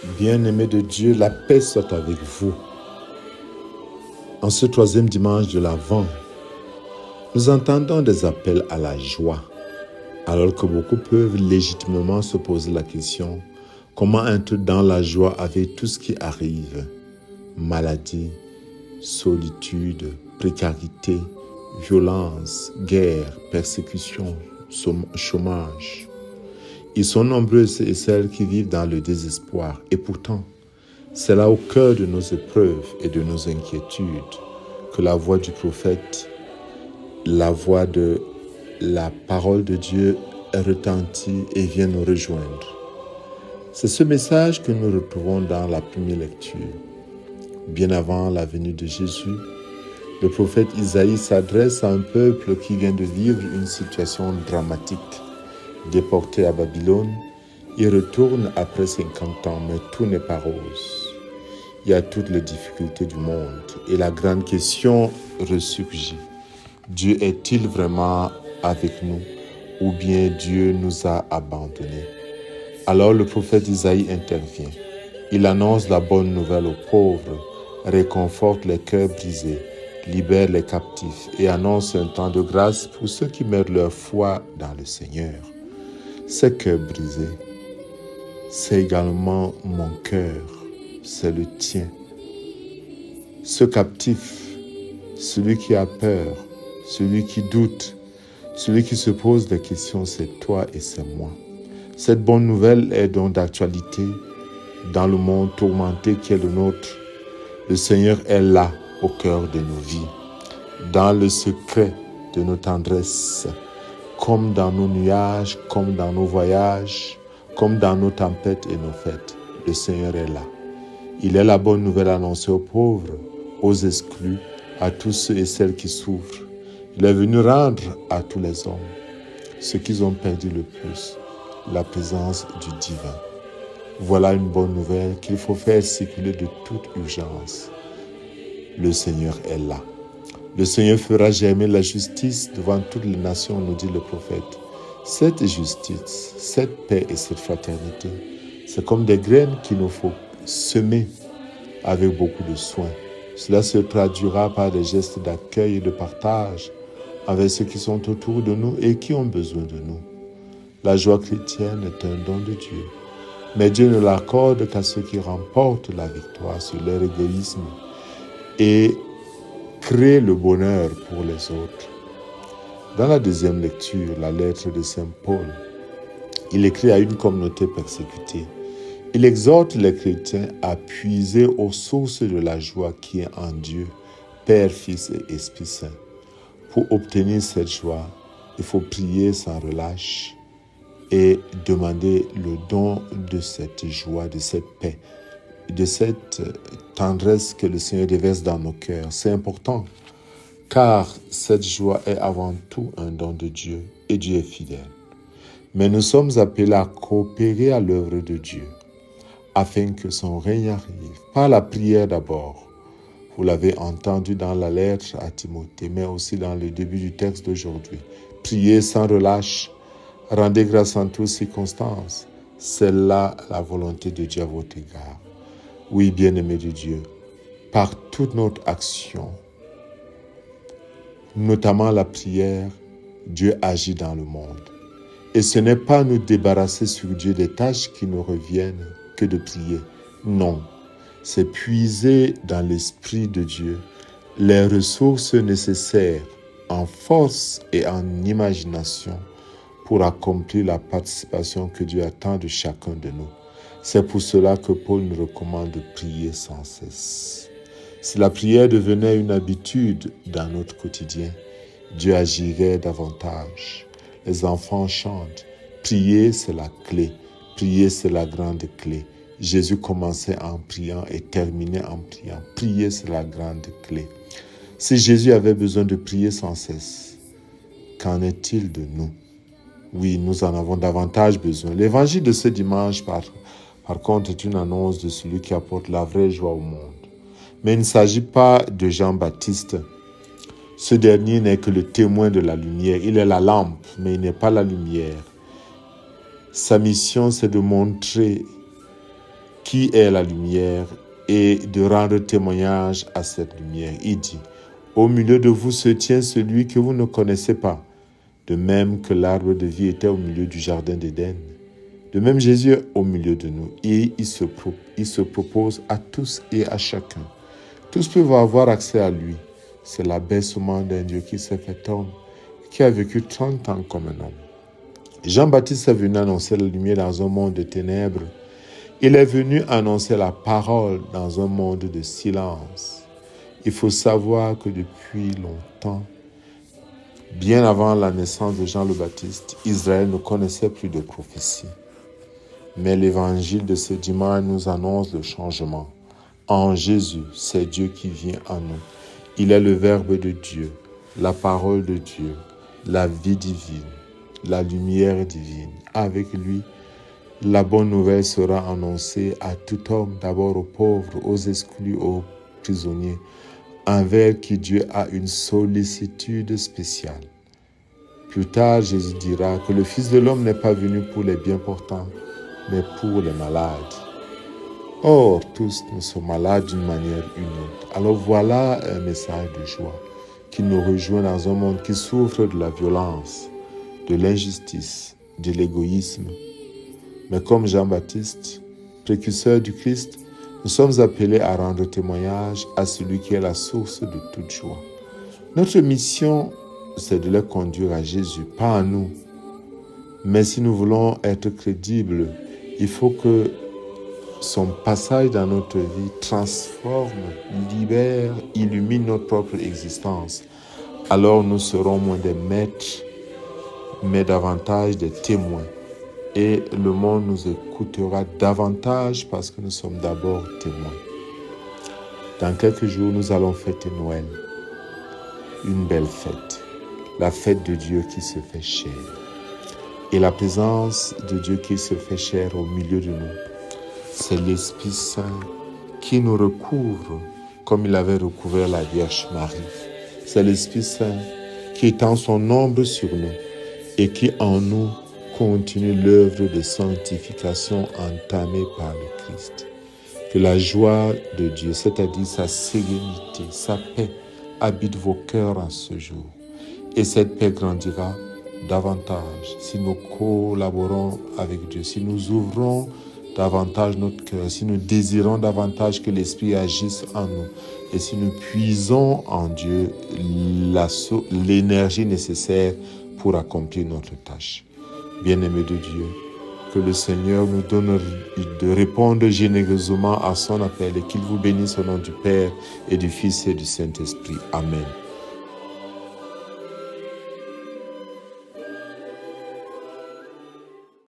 Bien-aimés de Dieu, la paix soit avec vous. En ce troisième dimanche de l'Avent, nous entendons des appels à la joie, alors que beaucoup peuvent légitimement se poser la question « Comment être dans la joie avec tout ce qui arrive ?» Maladie, solitude, précarité, violence, guerre, persécution, chômage. Ils sont nombreux ceux et celles qui vivent dans le désespoir. Et pourtant, c'est là au cœur de nos épreuves et de nos inquiétudes que la voix du prophète, la voix de la parole de Dieu retentit et vient nous rejoindre. C'est ce message que nous retrouvons dans la première lecture. Bien avant la venue de Jésus, le prophète Isaïe s'adresse à un peuple qui vient de vivre une situation dramatique. Déporté à Babylone, il retourne après 50 ans, mais tout n'est pas rose. Il y a toutes les difficultés du monde et la grande question ressurgit. Dieu est-il vraiment avec nous ou bien Dieu nous a abandonnés? Alors le prophète Isaïe intervient. Il annonce la bonne nouvelle aux pauvres, réconforte les cœurs brisés, libère les captifs et annonce un temps de grâce pour ceux qui mettent leur foi dans le Seigneur. Ces cœurs brisés, c'est également mon cœur, c'est le tien. Ce captif, celui qui a peur, celui qui doute, celui qui se pose des questions, c'est toi et c'est moi. Cette bonne nouvelle est donc d'actualité dans le monde tourmenté qui est le nôtre. Le Seigneur est là, au cœur de nos vies, dans le secret de nos tendresses, comme dans nos nuages, comme dans nos voyages, comme dans nos tempêtes et nos fêtes. Le Seigneur est là. Il est la bonne nouvelle annoncée aux pauvres, aux exclus, à tous ceux et celles qui souffrent. Il est venu rendre à tous les hommes ce qu'ils ont perdu le plus, la présence du divin. Voilà une bonne nouvelle qu'il faut faire circuler de toute urgence. Le Seigneur est là. Le Seigneur fera germer la justice devant toutes les nations, nous dit le prophète. Cette justice, cette paix et cette fraternité, c'est comme des graines qu'il nous faut semer avec beaucoup de soin. Cela se traduira par des gestes d'accueil et de partage avec ceux qui sont autour de nous et qui ont besoin de nous. La joie chrétienne est un don de Dieu, mais Dieu ne l'accorde qu'à ceux qui remportent la victoire sur leur égoïsme et créent le bonheur pour les autres. Dans la deuxième lecture, la lettre de Saint Paul, il écrit à une communauté persécutée. Il exhorte les chrétiens à puiser aux sources de la joie qui est en Dieu, Père, Fils et Esprit Saint. Pour obtenir cette joie, il faut prier sans relâche et demander le don de cette joie, de cette paix, de cette tendresse que le Seigneur déverse dans nos cœurs. C'est important, car cette joie est avant tout un don de Dieu et Dieu est fidèle. Mais nous sommes appelés à coopérer à l'œuvre de Dieu afin que son règne arrive, par la prière d'abord. Vous l'avez entendu dans la lettre à Timothée, mais aussi dans le début du texte d'aujourd'hui. Priez sans relâche, rendez grâce en toutes circonstances. C'est là la volonté de Dieu à votre égard. Oui, bien-aimés de Dieu, par toute notre action, notamment la prière, Dieu agit dans le monde. Et ce n'est pas nous débarrasser sur Dieu des tâches qui nous reviennent que de prier. Non, c'est puiser dans l'Esprit de Dieu les ressources nécessaires en force et en imagination pour accomplir la participation que Dieu attend de chacun de nous. C'est pour cela que Paul nous recommande de prier sans cesse. Si la prière devenait une habitude dans notre quotidien, Dieu agirait davantage. Les enfants chantent. Prier, c'est la clé. Prier, c'est la grande clé. Jésus commençait en priant et terminait en priant. Prier, c'est la grande clé. Si Jésus avait besoin de prier sans cesse, qu'en est-il de nous? Oui, nous en avons davantage besoin. L'évangile de ce dimanche, par contre, est une annonce de celui qui apporte la vraie joie au monde. Mais il ne s'agit pas de Jean-Baptiste. Ce dernier n'est que le témoin de la lumière. Il est la lampe, mais il n'est pas la lumière. Sa mission, c'est de montrer qui est la lumière et de rendre témoignage à cette lumière. Il dit, au milieu de vous se tient celui que vous ne connaissez pas, de même que l'arbre de vie était au milieu du jardin d'Éden. De même, Jésus est au milieu de nous et il se propose à tous et à chacun. Tous peuvent avoir accès à lui. C'est l'abaissement d'un Dieu qui s'est fait homme, qui a vécu 30 ans comme un homme. Jean-Baptiste est venu annoncer la lumière dans un monde de ténèbres. Il est venu annoncer la parole dans un monde de silence. Il faut savoir que depuis longtemps, bien avant la naissance de Jean le Baptiste, Israël ne connaissait plus de prophétie. Mais l'évangile de ce dimanche nous annonce le changement. En Jésus, c'est Dieu qui vient en nous. Il est le Verbe de Dieu, la parole de Dieu, la vie divine, la lumière divine. Avec lui, la bonne nouvelle sera annoncée à tout homme, d'abord aux pauvres, aux exclus, aux prisonniers, envers qui Dieu a une sollicitude spéciale. Plus tard, Jésus dira que le Fils de l'homme n'est pas venu pour les bien portants, mais pour les malades. Or, tous nous sommes malades d'une manière ou d'une autre. Alors voilà un message de joie qui nous rejoint dans un monde qui souffre de la violence, de l'injustice, de l'égoïsme. Mais comme Jean-Baptiste, précurseur du Christ, nous sommes appelés à rendre témoignage à celui qui est la source de toute joie. Notre mission, c'est de les conduire à Jésus, pas à nous. Mais si nous voulons être crédibles, il faut que son passage dans notre vie transforme, libère, illumine notre propre existence. Alors nous serons moins des maîtres, mais davantage des témoins. Et le monde nous écoutera davantage parce que nous sommes d'abord témoins. Dans quelques jours, nous allons fêter Noël. Une belle fête. La fête de Dieu qui se fait chair. Et la présence de Dieu qui se fait chair au milieu de nous, c'est l'Esprit Saint qui nous recouvre comme il avait recouvert la Vierge Marie. C'est l'Esprit Saint qui étend son ombre sur nous et qui en nous continue l'œuvre de sanctification entamée par le Christ. Que la joie de Dieu, c'est-à-dire sa sérénité, sa paix, habite vos cœurs en ce jour. Et cette paix grandira davantage si nous collaborons avec Dieu, si nous ouvrons davantage notre cœur, si nous désirons davantage que l'Esprit agisse en nous et si nous puisons en Dieu l'énergie nécessaire pour accomplir notre tâche. Bien-aimés de Dieu, que le Seigneur nous donne de répondre généreusement à son appel et qu'il vous bénisse au nom du Père et du Fils et du Saint-Esprit. Amen.